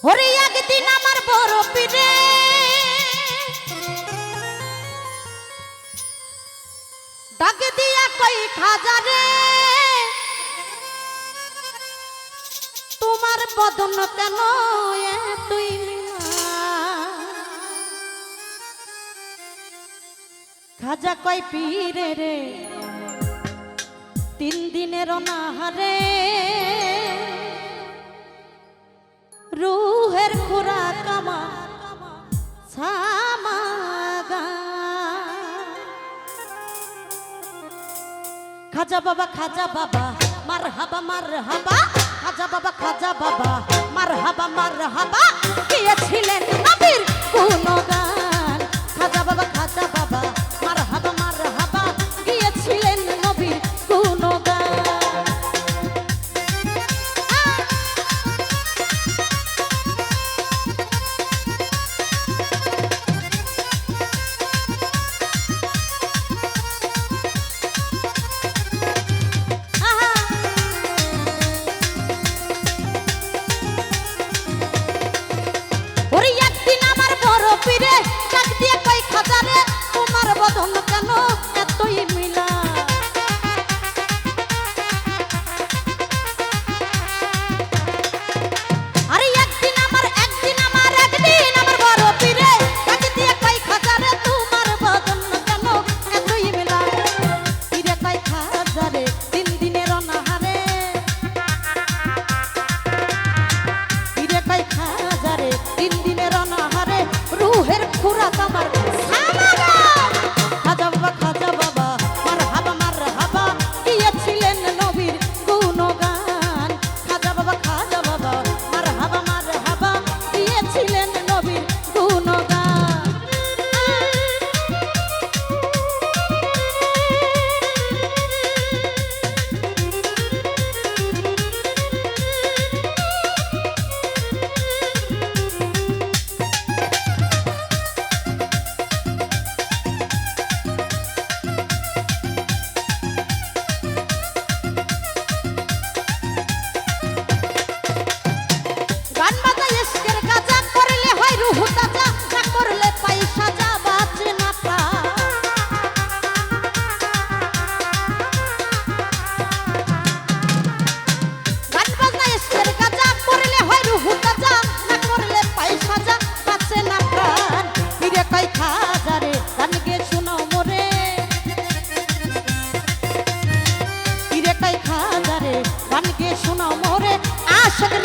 হরি একদিন আমার বড় পীরে ডাকে দিয়া কই খাজা রে তোমার বদন কেন তুই খাজা কই পীরে রে 3 দিনের অনাহারে রুহের খোরাক আমার ছামাগা খাজা বাবা মারহাবা মারহাবা খাজা বাবা মারহাবা গিয়েছিলেন নবীর গুণগান খাজা বাবা মারহাবা গিয়েছিলেন নবীর গুণগান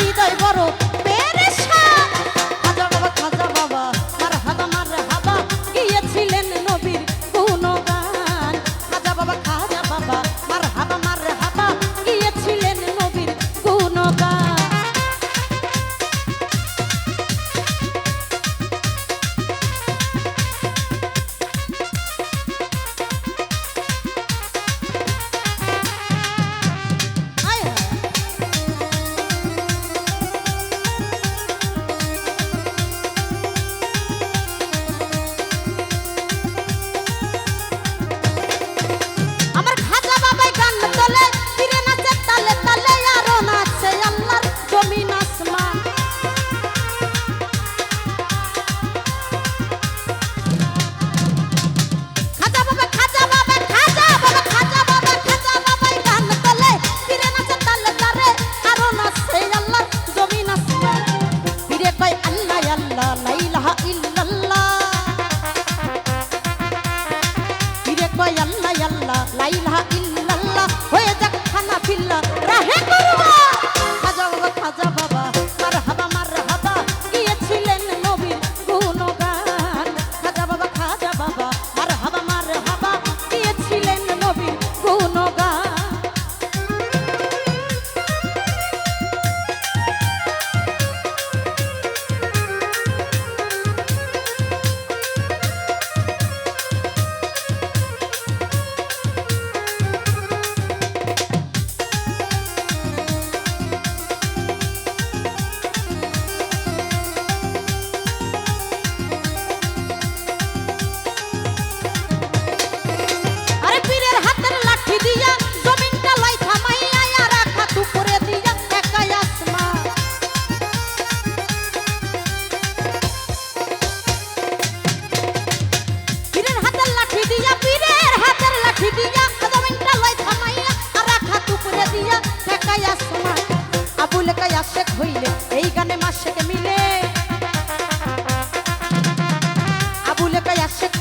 হৃদয় বড় পেরেশান খাজা বাবা মারহাবা গিয়েছিলেন নবীর গুণগান খাজা বাবা মারহাবা গিয়েছিলেন নবীর গুণগান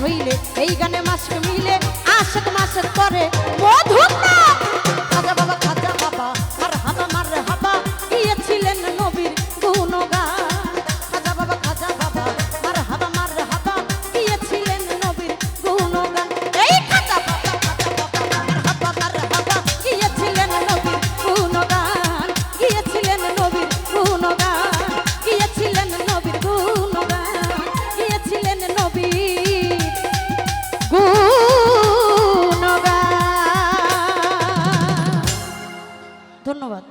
হইলে এই গানে মাস্ক মিলে আশক মাসক করে মধুর নাম খাজা বাবা মার হাবা গিয়েছিলেন নবীর গুণগান খাজা বাবা মার হাবা গিয়েছিলেন নবীর গুণগান এই খাজা বাবা মার হাবা গিয়েছিলেন নবীর গুণগান গিয়েছিলেন নবীর গুণগান গিয়েছিলেন নবীর গুণগান গিয়েছিলেন নবীর গুণগান। ধন্যবাদ।